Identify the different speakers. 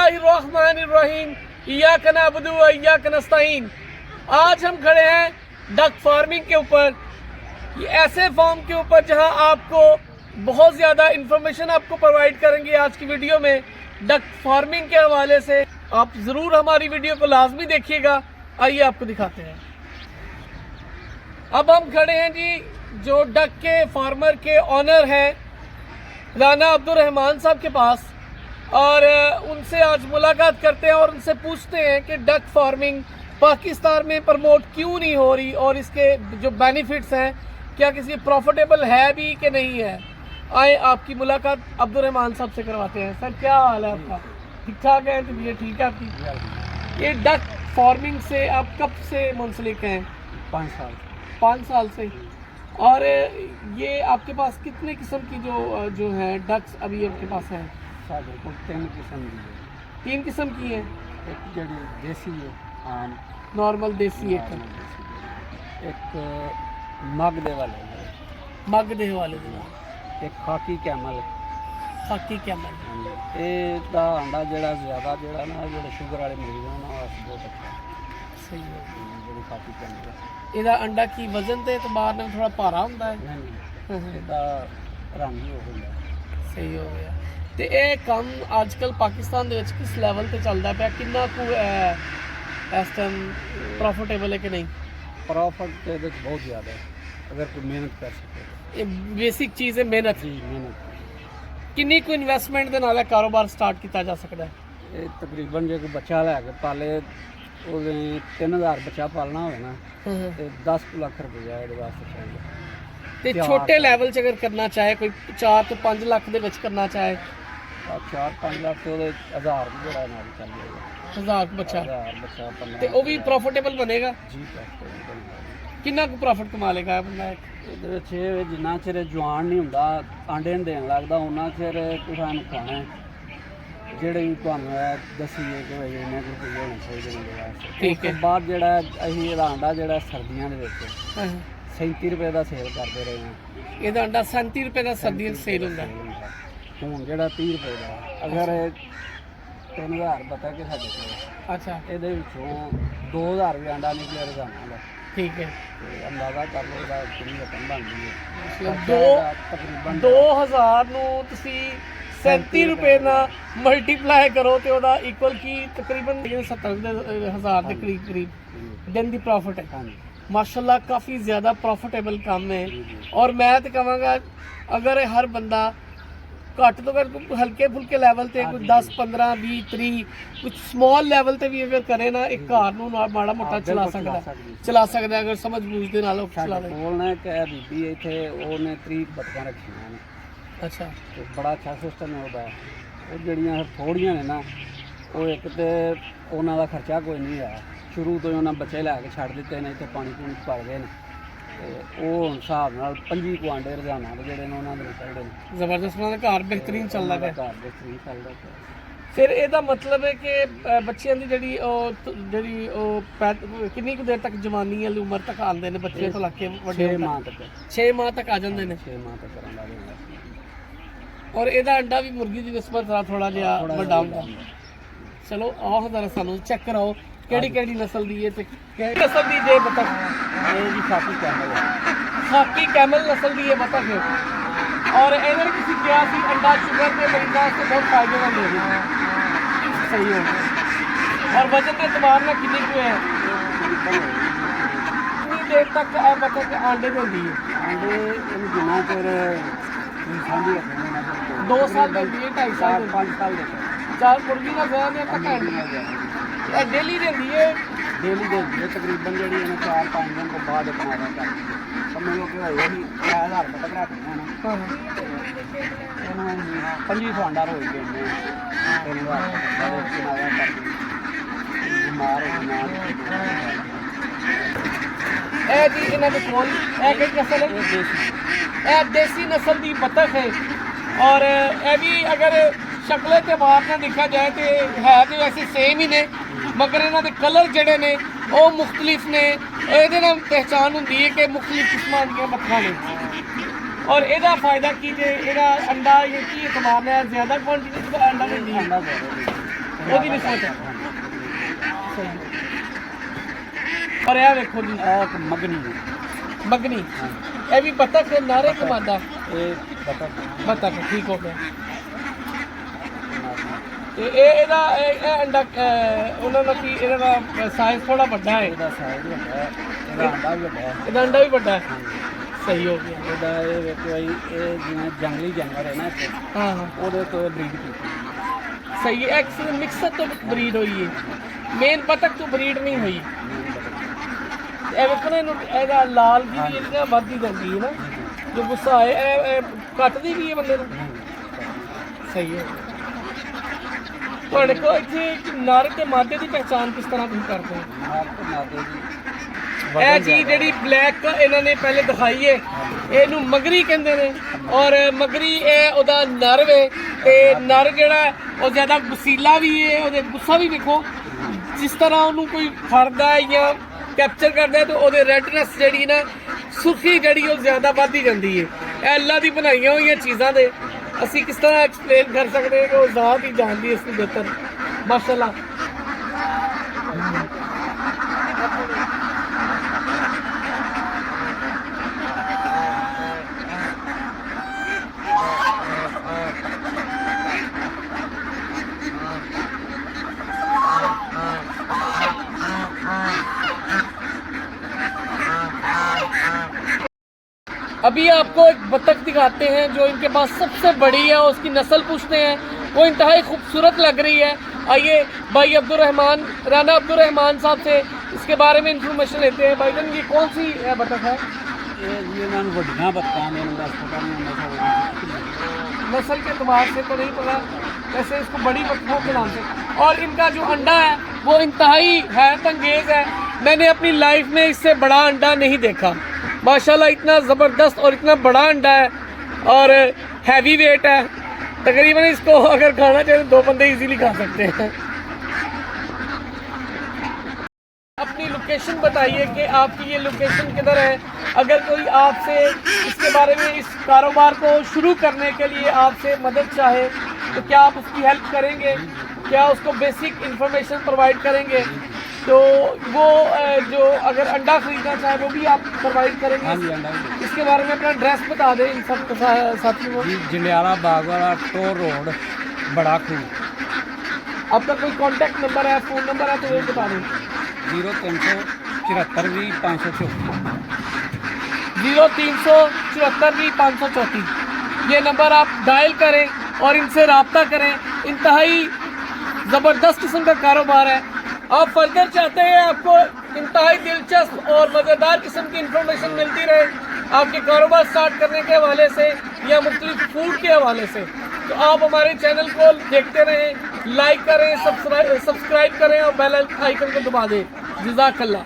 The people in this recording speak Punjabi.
Speaker 1: बिस्मिल्लाहिर्रहमानिर्रहीम इय्याका नअबुदु व इय्याका नस्तईन। आज हम खड़े हैं डक फार्मिंग के ऊपर, ये ऐसे फार्म के ऊपर जहां आपको बहुत ज़्यादा इंफॉर्मेशन आपको प्रोवाइड करेंगे आज की वीडियो में डक फार्मिंग के हवाले से। आप ज़रूर हमारी वीडियो को लाजमी देखिएगा। आइए आपको दिखाते हैं। अब हम खड़े हैं जी जो डक के फार्मर के ऑनर हैं राना अब्दुल रहमान साहब के पास, और उनसे आज मुलाकात करते हैं और उनसे पूछते हैं कि डक फार्मिंग पाकिस्तान में प्रमोट क्यों नहीं हो रही और इसके जो बेनिफिट्स हैं क्या किसी प्रॉफिटेबल है भी कि नहीं है। आए आपकी मुलाकात अब्दुल रहमान साहब से करवाते हैं। सर क्या हाल है आपका? ठीक ठाक है? तबीयत ठीक है आपकी? ये डक फार्मिंग से आप कब से मुंसलिक हैं? 5 साल से। और ये आपके पास कितने किस्म की जो है डक्स अभी आपके पास हैं?
Speaker 2: 3 किस्म की है।
Speaker 1: 3 किस्म की है।
Speaker 2: एक जड़ी देसी है, आम
Speaker 1: नॉर्मल देसी एक
Speaker 2: मग दे वाले है,
Speaker 1: मग दे वाले
Speaker 2: एक खाकी कैमल।
Speaker 1: खाकी कैमल
Speaker 2: ਇਹਦਾ ਅੰਡਾ ਜਿਹੜਾ ਜ਼ਿਆਦਾ ਜਿਹੜਾ ਨਾ ਜਿਹੜੇ ਸ਼ੂਗਰ ਵਾਲੇ ਮਰੀਜ਼ ਉਹਨਾਂ ਵਾਸਤੇ ਬਹੁਤ ਅੱਛਾ
Speaker 1: ਸਹੀ ਹੈ।
Speaker 2: ਜਿਹੜੀ ਖਾਕੀ ਕੈਮਲ
Speaker 1: ਇਹਦਾ ਅੰਡਾ ਕੀ ਵਜ਼ਨ ਤੇ ਇਤਬਾਰ ਨਾਲ ਥੋੜਾ ਭਾਰਾ ਹੁੰਦਾ ਹੈ?
Speaker 2: ਨਹੀਂ, ਇਹਦਾ ਰੰਗ ਹੀ ਹੋ ਹੁੰਦਾ।
Speaker 1: ਸਹੀ ਹੋ ਗਿਆ। ਤੇ ਇਹ ਕੰਮ ਅੱਜ ਕੱਲ ਪਾਕਿਸਤਾਨ ਦੇ ਵਿੱਚ ਕਿਸ ਲੈਵਲ ਤੇ ਚੱਲਦਾ ਪਿਆ? ਕਿੰਨਾ ਕੁ ਇਸ ਟਾਈਮ ਪ੍ਰੋਫਿਟੇਬਲ ਹੈ ਕਿ ਨਹੀਂ?
Speaker 2: प्रॉफिट तो ਇਹਦੇ 'ਚ ਬਹੁਤ ਜ਼ਿਆਦਾ ਹੈ ਅਗਰ ਕੋਈ ਮਿਹਨਤ ਕਰ ਸਕੇ।
Speaker 1: ਇਹ ਬੇਸਿਕ ਚੀਜ਼ ਹੈ ਮਿਹਨਤ।
Speaker 2: ਜੀ ਮਿਹਨਤ।
Speaker 1: ਕਿੰਨੀ ਕੁ ਇਨਵੈਸਟਮੈਂਟ ਦੇ ਨਾਲ ਇਹ ਕਾਰੋਬਾਰ ਸਟਾਰਟ ਕੀਤਾ ਜਾ ਸਕਦਾ ਹੈ?
Speaker 2: ਇਹ ਤਕਰੀਬਨ ਜੇ ਕੋਈ ਬੱਚਾ ਲੈ ਕੇ ਪਾਲੇ ਉਹਦੇ 3000 ਬੱਚਾ ਪਾਲਣਾ ਹੋਵੇ ਨਾ ਤੇ 10 ਲੱਖ ਰੁਪਇਆ ਇਹਦੇ ਵਾਸਤੇ ਚਾਹੀਦਾ।
Speaker 1: ਤੇ ਛੋਟੇ ਲੈਵਲ 'ਚ ਅਗਰ ਕਰਨਾ ਚਾਹੇ ਕੋਈ 4 ਤੋਂ 5 ਲੱਖ ਦੇ ਵਿੱਚ ਕਰਨਾ ਚਾਹੇ
Speaker 2: 4-5 ਲੱਖ ਤੇ ਉਹਦੇ 1000 ਵੀ ਜਿਹੜਾ ਨਾਲ ਚੱਲ ਜਾਏਗਾ।
Speaker 1: 1000 ਬੱਚਾ
Speaker 2: 1000 ਬੱਚਾ 15
Speaker 1: ਤੇ ਉਹ ਵੀ ਪ੍ਰੋਫਿਟੇਬਲ ਬਣੇਗਾ?
Speaker 2: ਜੀ।
Speaker 1: ਕਿੰਨਾ ਕੁ ਪ੍ਰੋਫਿਟ ਕਮਾ ਲੇਗਾ ਬੰਦਾ?
Speaker 2: ਇਹਦੇ ਵਿੱਚ ਇਹ ਜਿੰਨਾ ਚਿਰ ਜਵਾਨ ਨਹੀਂ ਹੁੰਦਾ ਆਂਡੇ ਨੂੰ ਦੇਣ ਲੱਗਦਾ ਉਹਨਾਂ ਚਿਰ ਤੁਸੀਂ ਇਹਨੂੰ ਖਾਣਾ ਹੈ। ਜਿਹੜੇ ਵੀ ਤੁਹਾਨੂੰ ਇਹ ਦੱਸੀਏ ਕਿ ਭਾਈ ਇੰਨੇ ਕੁ ਰੁਪਏ ਹੋਣੇ ਚਾਹੀਦੇ ਨੇ ਵਾਸਤੇ।
Speaker 1: ਠੀਕ ਹੈ।
Speaker 2: ਉਸ ਤੋਂ ਬਾਅਦ ਜਿਹੜਾ ਅਸੀਂ ਇਹਦਾ ਆਂਡਾ ਜਿਹੜਾ ਸਰਦੀਆਂ ਦੇ ਵਿੱਚ 37 ਰੁਪਏ ਦਾ ਸੇਲ ਕਰਦੇ ਰਹੇ ਹਾਂ।
Speaker 1: ਇਹਦਾ ਅੰਡਾ 37 ਰੁਪਏ ਦਾ ਸਰਦੀਆਂ 'ਚ ਸੇਲ ਹੁੰਦਾ।
Speaker 2: ਹੁਣ ਜਿਹੜਾ 30 ਰੁਪਏ ਦਾ ਅਗਰ 3000 ਬਤਾ ਕੇ ਸਾਡੇ ਕੋਲ
Speaker 1: ਅੱਛਾ।
Speaker 2: ਇਹਦੇ ਵਿੱਚੋਂ 2000 ਵੀ ਆਂਡਾ ਨਿਕਲਿਆ ਰੋਜ਼ਾਨਾ ਦਾ।
Speaker 1: ਠੀਕ ਹੈ।
Speaker 2: ਤੇ ਅੰਦਾਜ਼ਾ ਕਰ ਲਓ ਇਹਦਾ ਕਿੰਨੀ ਰਕਮ ਬਣਦੀ ਹੈ।
Speaker 1: ਤਕਰੀਬਨ 2000 ਨੂੰ ਤੁਸੀਂ 37 ਰੁਪਏ ਨਾਲ ਮਲਟੀਪਲਾਈ ਕਰੋ ਤੇ ਉਹਦਾ ਇਕੁਅਲ ਕੀ ਤਕਰੀਬਨ 70,000 ਦੇ ਕਰੀਬ ਦਿਨ ਦੀ ਪ੍ਰੋਫਿਟ ਹੈ।
Speaker 2: ਹਾਂਜੀ
Speaker 1: ਮਾਸ਼ਾਅੱਲਾ ਕਾफ़ी ज़्यादा प्रॉफिटेबल काम है। और मैं तो कहूँगा अगर हर बंदा घट तो घट हल्के फुल्के लैवल ते कुछ 10 15 20 30 कुछ स्मॉल लैवल ते भी अगर करे ना एक घर नूं माड़ा मोटा चला सकदा अगर समझ बूझ दे नाल चला ले।
Speaker 2: बोलना है कि बीबी इत्थे ओने 30 बतकां रखीआं ने।
Speaker 1: अच्छा।
Speaker 2: ते बड़ा अच्छा सिस्टम है ਉਹਦਾ। ਉਹ ਜਿਹੜੀਆਂ ਥੋੜੀਆਂ ਨੇ ਨਾ ਉਹ ਇੱਕ ਤੇ ਉਹਨਾਂ ਦਾ ਖਰਚਾ ਕੋਈ ਨਹੀਂ ਹੈ। ਸ਼ੁਰੂ ਤੋਂ ਹੀ ਉਹਨਾਂ ਬੱਚੇ ਲੈ ਕੇ ਛੱਡ ਦਿੱਤੇ ਨੇ ਇੱਥੇ ਪਾਣੀ ਪੂਣੀ ਪਾ ਗਏ ਨੇ ਤੇ ਉਹ ਹਿਸਾਬ ਨਾਲ 25 ਕੁ ਆਂਡੇ ਰੋਜ਼ਾਨਾ ਦੇ ਜਿਹੜੇ ਨੇ ਉਹਨਾਂ ਦੇ ਨਿਕਲਦੇ ਨੇ।
Speaker 1: ਜ਼ਬਰਦਸਤ ਉਹਨਾਂ ਦਾ ਘਰ ਬਿਹਤਰੀਨ ਚੱਲਦਾ ਪਿਆ।
Speaker 2: ਘਰ ਬਿਹਤਰੀਨ ਚੱਲਦਾ ਪਿਆ।
Speaker 1: ਫਿਰ ਇਹਦਾ ਮਤਲਬ ਹੈ ਕਿ ਬੱਚਿਆਂ ਦੀ ਜਿਹੜੀ ਕਿੰਨੀ ਕੁ ਦੇਰ ਤੱਕ ਜਵਾਨੀ ਵਾਲੀ ਉਮਰ ਤੱਕ ਆਉਂਦੇ ਨੇ ਬੱਚੇ ਤੋਂ ਲੱਗ ਕੇ ਵੱਡੇ
Speaker 2: 6 ਮਾਹ ਤੱਕ?
Speaker 1: 6 ਮਾਹ ਤੱਕ ਆ ਜਾਂਦੇ ਨੇ।
Speaker 2: 6 ਮਾਹ ਤੱਕ ਕਰਨ ਲੱਗ ਜਾਂਦਾ।
Speaker 1: ਔਰ ਇਹਦਾ ਅੰਡਾ ਵੀ ਮੁਰਗੀ ਦੀ ਨਿਸਬਤ ਥੋੜਾ ਜਿਹਾ ਵੱਡਾ ਹੁੰਦਾ। ਚਲੋ ਆਹ ਜ਼ਰਾ ਸਾਨੂੰ ਚੈੱਕ ਕਰਾਓ ਕਿਹੜੀ ਨਸਲ ਦੀ ਹੈ ਤੇ ਕਿਹੜੀ ਨਸਲ ਦੀ ਜੇ ਬਤਖ?
Speaker 2: ਇਹ ਜੀ ਖਾਕੀ ਕੈਮਲ ਹੈ।
Speaker 1: ਖਾਕੀ ਕੈਮਲ ਨਸਲ ਦੀ ਇਹ ਬਤਖ ਹੈ। ਔਰ ਇਹਨਾਂ ਨੇ ਕਿਸੇ ਕਿਹਾ ਸੀ ਅੰਡਾ ਸ਼ੂਗਰ ਦੇ ਮਰੀਜ਼ਾਂ ਵਾਸਤੇ ਬਹੁਤ ਫਾਇਦੇਮੰਦ ਹੈ। ਸਹੀ ਹੋ ਗਿਆ। ਔਰ ਵਜਨ ਦੇ ਇਤਬਾਰ ਨਾਲ ਕਿੰਨੀ ਕੁ ਹੈ? ਕਿੰਨੀ ਦੇਰ ਤੱਕ ਇਹ ਬਤਖ ਆਂਡੇ ਦਿੰਦੀ ਹੈ?
Speaker 2: ਆਂਡੇ ਇਹਨੂੰ ਜਿੰਨਾ ਚਿਰ ਸਾਂਝੀ ਰੱਖਣੀ ਨਾ
Speaker 1: 2 ਸਾਲ ਦਿੰਦੀ ਹੈ, 2.5 ਸਾਲ
Speaker 2: 5 ਸਾਲ ਦੇ
Speaker 1: 4 ਮੁਰਗੀ ਦਾ ਵਿਆਹ ਨੇ ਤੱਕ ਆਂਡੇ ਇਹ ਡੇਲੀ ਦਿੰਦੀ ਹੈ।
Speaker 2: डेली दे दिए तकरीबन जी 4-5 दिन को बाद अपना कर समझ लो कि होए भी 6000 रुपये तक रखते हैं ना 2500 अंडा हो गए बीमार
Speaker 1: जी इन्हों के कोल नस्ल है देसी नस्ल की बतख है। और यह भी अगर शक्ल एतबार से देखा जाए तो है तो वैसे सेम ही ने मगर इन्हों के कलर जोड़े ने वो मुख्तलिफ ने। ये पहचान होंगी है कि मुख्तलिफ किस्म दी बतखा ने। और ਇਹਦਾ ਫਾਇਦਾ ਕੀ ਜੇ ਇਹਦਾ ਅੰਡਾ ਇਹ ਕੀ ਇਤਮਾਨ ਹੈ ਜ਼ਿਆਦਾ ਕੁਆਂਟੀਟੀ ਦਾ ਅੰਡਾ ਦਿੰਦੀ ਹੈ? ਉਹਦੀ ਨਿਸਬਤ ਹੈ और यह देखो जी
Speaker 2: एक मगनी है।
Speaker 1: मगनी ये भी बतख है नारे के मादा
Speaker 2: एक बतख
Speaker 1: बतख ठीक हो गया ਤੇ ਇਹਦਾ ਅੰਡਾ ਉਹਨਾਂ ਦਾ ਕੀ ਇਹਦਾ ਸਾਈਜ਼ ਥੋੜਾ ਵੱਡਾ ਹੈ
Speaker 2: ਇਹਦਾ ਸਾਈਜ਼ ਵੱਡਾ ਹੈ, ਇਹਦਾ ਅੰਡਾ ਵੀ ਵੱਡਾ ਹੈ।
Speaker 1: ਇਹਦਾ ਅੰਡਾ ਵੀ ਵੱਡਾ ਹੈ ਸਹੀ ਹੋ ਗਿਆ
Speaker 2: ਇਹਦਾ ਇਹ ਵੇਖੋ ਜੀ, ਇਹ ਜਿਵੇਂ ਜੰਗਲੀ ਜਾਨਵਰ ਹੈ ਨਾ ਇੱਥੇ,
Speaker 1: ਹਾਂ ਹਾਂ
Speaker 2: ਉਹਦੇ ਤੋਂ ਬਰੀਡ ਕੀਤੀ।
Speaker 1: ਸਹੀ ਹੈ ਐਕਸ ਮਿਕਸਰ ਤੋਂ ਬਰੀਡ ਹੋਈ ਹੈ ਮੇਨ ਬਤਖ ਤੋਂ ਬਰੀਡ ਨਹੀਂ ਹੋਈ ਇਹ ਵੇਖੋ ਨਾ ਇਹਨੂੰ ਇਹਦਾ ਲਾਲ ਵੀ ਇਹਦਾ ਵੱਧਦੀ ਜਾਂਦੀ ਹੈ ਨਾ ਜੋ ਗੁੱਸਾ ਹੈ ਇਹ ਕੱਟਦੀ ਵੀ ਹੈ ਬੰਦੇ ਨੂੰ ਸਹੀ ਹੈ ਤੁਹਾਡੇ ਕੋਲ ਇੱਥੇ ਨਰ ਤੇ ਮਾਦੇ ਦੀ ਪਹਿਚਾਣ ਕਿਸ ਤਰ੍ਹਾਂ ਤੁਸੀਂ ਕਰਦੇ ਹੋ
Speaker 2: ਮਾਰ ਤੇ ਮਾਦੇ ਜੀ
Speaker 1: ਇਹ ਜੀ ਜਿਹੜੀ ਬਲੈਕ ਇਹਨਾਂ ਨੇ ਪਹਿਲੇ ਦਿਖਾਈ ਹੈ ਇਹਨੂੰ ਮਗਰੀ ਕਹਿੰਦੇ ਨੇ ਔਰ ਮਗਰੀ ਇਹ ਉਹਦਾ ਨਰ ਵੇ ਤੇ ਨਰ ਜਿਹੜਾ ਹੈ, ਉਹ ਜ਼ਿਆਦਾ ਗੁਸੀਲਾ ਵੀ ਹੈ ਉਹਦੇ ਗੁੱਸਾ ਵੀ ਵੇਖੋ ਜਿਸ ਤਰ੍ਹਾਂ ਉਹਨੂੰ ਕੋਈ ਫੜਦਾ ਹੈ ਜਾਂ ਕੈਪਚਰ ਕਰਦਾ ਹੈ ਤਾਂ ਉਹਦੇ ਰੈਡਨੈਸ ਜਿਹੜੀ ਨਾ ਸੁਰਖੀ ਜਿਹੜੀ ਉਹ ਜ਼ਿਆਦਾ ਵੱਧਦੀ ਜਾਂਦੀ ਹੈ ਇਹ ਅੱਲਾ ਦੀ ਬਣਾਈਆਂ ਹੋਈਆਂ ਚੀਜ਼ਾਂ ਦੇ ਅਸੀਂ ਕਿਸ ਤਰ੍ਹਾਂ ਐਕਸਪਲੇਨ ਕਰ ਸਕਦੇ ਹਾਂ ਕਿ ਉਹ ਜ਼ਾਤ ਹੀ ਜਾਣਦੀ ਹੈ ਇਸ ਨੂੰ ਬਿਹਤਰ ਮਾਸ਼ਾਅੱਲਾ अभी आपको एक बतख दिखाते हैं जो इनके पास सबसे बड़ी है और उसकी नस्ल पूछते हैं वो इंतहाई खूबसूरत लग रही है आइए भाई अब्दुर्रहमान राना अब्दुर्रहमान साहब से इसके बारे में इंफॉर्मेशन लेते हैं भाईजान ये कौन सी बतख है
Speaker 2: ये नाम वड्डियां बतखां ने उनका अस्पताल में
Speaker 1: नस्ल के अतबार से तो नहीं पता वैसे इसको बड़ी बतखों के नाम से और इनका जो अंडा है वो इंतहाई हैरत अंगेज है मैंने अपनी लाइफ में इससे बड़ा अंडा नहीं देखा माशाल्लाह इतना ज़बरदस्त और इतना बड़ा अंडा है और हैवी वेट है तकरीबन इसको अगर खाना चाहे तो 2 बंदे इजीली खा सकते हैं अपनी लोकेशन बताइए कि आपकी ये लोकेशन किधर है अगर कोई आपसे इसके बारे में इस कारोबार को शुरू करने के लिए आपसे मदद चाहे तो क्या आप उसकी हेल्प करेंगे क्या उसको बेसिक इंफॉर्मेशन प्रोवाइड करेंगे तो वो जो अगर अंडा खरीदना चाहे वो भी आप प्रोवाइड करेंगे
Speaker 2: हाँ जी, अंडा भी।
Speaker 1: इसके बारे में अपना एड्रेस बता दें इन सब साथियों को
Speaker 2: जी जंडियाला बाग वाला टोर रोड बड़ा खूह
Speaker 1: आपका कोई कांटेक्ट नंबर है फ़ोन नंबर है तो वो बता दें
Speaker 2: 0374 534
Speaker 1: 0374 ये नंबर आप डायल करें और इनसे रब्ता करें इंतहाई ज़बरदस्त किस्म का कारोबार है आप फर्दर चाहते हैं आपको इंतहाई दिलचस्प और मज़ेदार किस्म की इंफॉर्मेशन मिलती रहे आपके कारोबार स्टार्ट करने के हवाले से या मुख्तलिफ फूड के हवाले से तो आप हमारे चैनल को देखते रहें लाइक करें सब्सक्राइब करें और बेल आइकन को दबा दें जज़ाकल्लाह।